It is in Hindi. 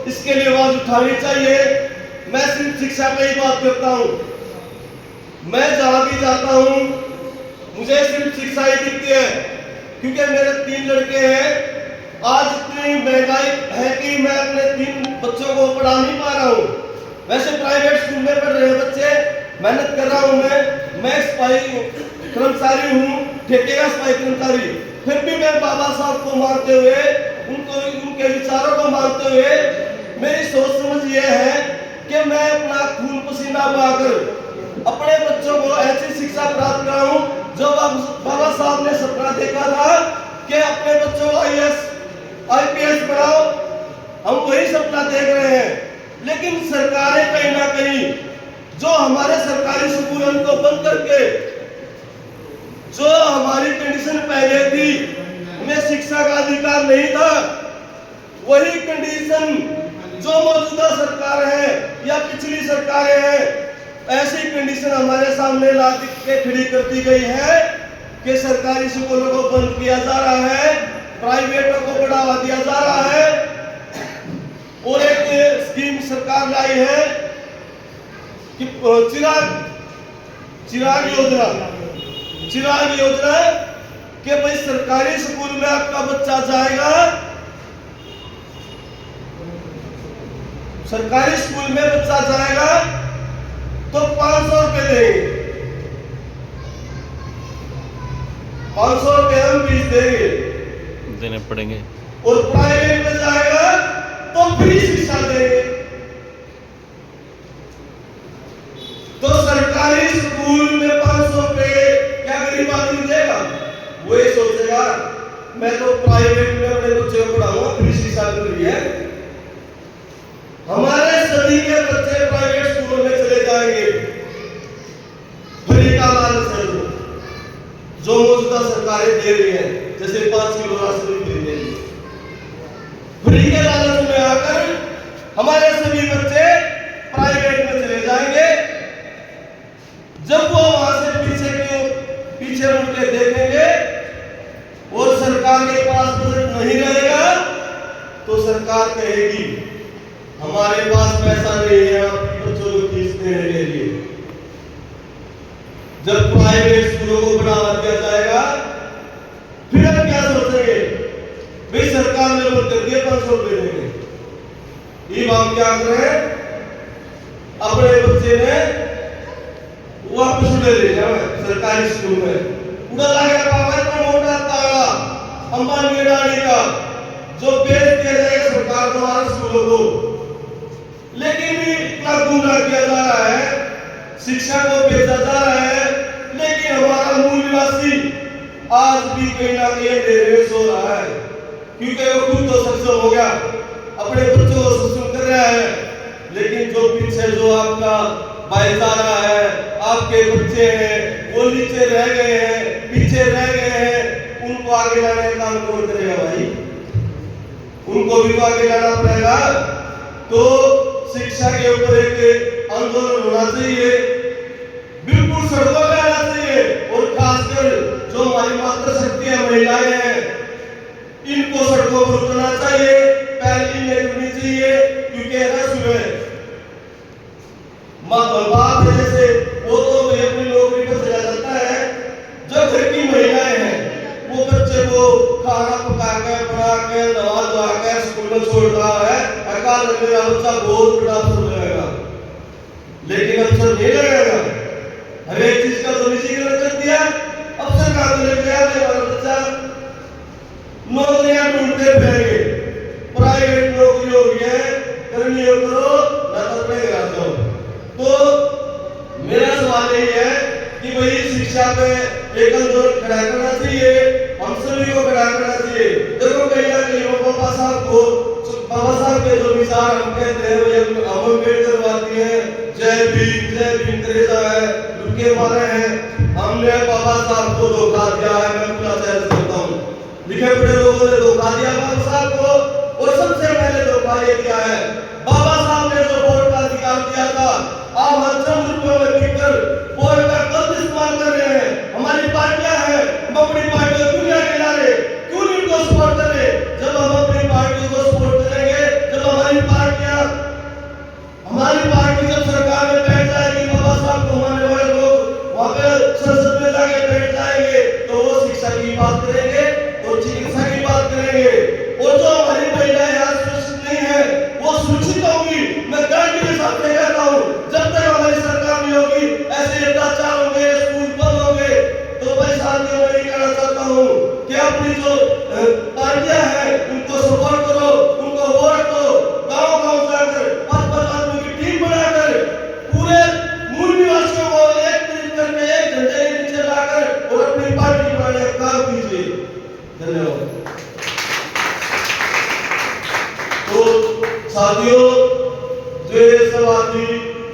इसके लिए आवाज उठानी चाहिए। मैं सिर्फ शिक्षा पे ही बात करता हूँ। मैं जहां भी जाता हूँ मुझे सिर्फ शिक्षा ही दिखती है, क्योंकि मेरे 3 लड़के हैं। आज इतनी महंगाई है कि मैं अपने 3 बच्चों को पढ़ा नहीं पा रहा हूँ। वैसे प्राइवेट स्कूल में पढ़ रहे बच्चे, मेहनत कर रहा हूँ। मैं सफाई कर्मचारी हूँ, ठेके का सफाई कर्मचारी। फिर भी मैं बाबा साहब को मानते हुए, उनके विचारों को मानते हुए, मेरी सोच समझ ये है कि मैं अपना खून पसीना बहाकर अपने बच्चों को ऐसी शिक्षा प्राप्त कराऊं जो बाबा साहब ने सपना देखा था कि अपने बच्चों को IPS बनाओ। हम वही सपना देख रहे हैं, लेकिन सरकारें कहीं ना कहीं जो हमारे सरकारी स्कूलों को बंद करके जो हमारी कंडीशन पहले थी, हमें शिक्षा का अधिकार नहीं था, वही कंडीशन जो मौजूदा सरकार है या पिछली सरकारें हैं, ऐसी कंडीशन हमारे सामने ला के खड़ी कर दी गई है कि सरकारी स्कूलों को बंद किया जा रहा है, प्राइवेटों को बढ़ावा दिया जा रहा है। और एक स्कीम सरकार लाई है कि चिराग योजना कि भाई सरकारी स्कूल में आपका बच्चा जाएगा, सरकारी स्कूल में बच्चा जाएगा तो 500 रुपए देंगे, 500 रुपए हम फीस देने पड़ेंगे। और प्राइवेट में जाएगा तो फ्री शिक्षा देंगे। तो सरकारी स्कूल में 500 रुपए क्या गरीब आदमी देगा? वो ये सोचेगा मैं तो प्राइवेट में अपने बच्चे को पढ़ाऊंगा, फ्री शिक्षा मिल रही है। हमारे सभी के बच्चे प्राइवेट स्कूलों में चले जाएंगे। फ्री का लालच है जो मौजूदा सरकारें दे रही है, जैसे 5 किलो राशन फ्री दे रही है। फ्री के लालच में आकर हमारे सभी बच्चे प्राइवेट में चले जाएंगे। जब वो वहां से पीछे मुड़ के देखेंगे और सरकार के पास बजट नहीं रहेगा, तो सरकार कहेगी हमारे पास पैसा नहीं है आपकी बच्चों को फीस देने के लिए। जब प्राइवेट स्कूलों को बढ़ावा दिया जाएगा, फिर हम क्या सोचेंगे? भाई सरकार ने बोल कर दिया 500 रुपए देंगे, ये हम क्या कर रहे हैं? अपने बच्चे ने वापस उड़े ले जाए सरकारी स्कूल में। उड़ा लगा पापा इतना मोटा ताला अंबानी अडानी का जो बेच दिया जाएगा सरकार द्वारा स्कूलों को। लेकिन इतना गुमराह किया जा रहा है, शिक्षा को बेचा जा रहा है, लेकिन हमारा मूल निवासी आज भी कहीं ना कहीं अंधेरे में सो रहा है, क्योंकि वो खुद तो सक्षम हो गया, अपने बच्चों को सक्षम कर रहा है। लेकिन जो पीछे जो आपका भाईचारा है, आपके बच्चे हैं, वो नीचे रह गए हैं, पीछे रह गए हैं, उनको आगे लाने का काम कौन करेगा भाई? उनको भी तो आगे लाना पड़ेगा। तो शिक्षा के ऊपर एक आंदोलन होना चाहिए, बिल्कुल सड़कों पे आना चाहिए। और खासकर जो हमारी मातृशक्ति है, महिलाएं हैं, इनको सड़कों पर उतरना चाहिए, पहली नहीं करनी चाहिए, क्योंकि ऐसा सुबह बाप है जैसे वो तो अपनी नौकरी पर चला जाता है। जो घर की महिलाएं हैं वो बच्चे को खाना पका के बना के नवा धुआ के स्कूल में छोड़ रहा है। अकाल मेरा बच्चा बहुत बड़ा अफसर बनेगा, लेकिन अफसर नहीं लगेगा। हर एक चीज का तो निजीकरण कर दिया, अफसर का तो ले गया मेरा बच्चा नौकरियां ढूंढते फिरेंगे। प्राइवेट नौकरी हो गई है, करनी हो करो ना तो अपने घर जाओ। तो मेरा सवाल यही है कि भाई शिक्षा पे एक आंदोलन खड़ा करना चाहिए, हम सभी को खड़ा करना चाहिए। देखो कहीं ना कहीं वो बाबा साहब के जो विचार हम कहते हैं, हम अम्बेडकर वादी हैं, जय भीम तेरेसा है, उनके मारे हैं। हमने बाबा साहब को धोखा दिया है, मैं पूरा चैलेंज करता हूँ। लिखे पढ़े लोगों ने धोखा दिया बाबा साहब को, और सबसे पहले धोखा ये किया है बाबा साहब ने जो वोट का अधिकार दिया था, आप हर चंद रुपयों में बिककर वोट का गलत इस्तेमाल कर रहे हैं। हमारी पार्टियां हैं, हम अपनी पार्टियों को दुनिया के लारे क्यों नहीं उनको सपोर्ट कर रहे? जब हम अपनी पार्टियों को सपोर्ट करेंगे, जब हमारी पार्टी साथियों मैं ये कहना चाहता हूँ कि अपनी जो पार्टियां हैं उनको सपोर्ट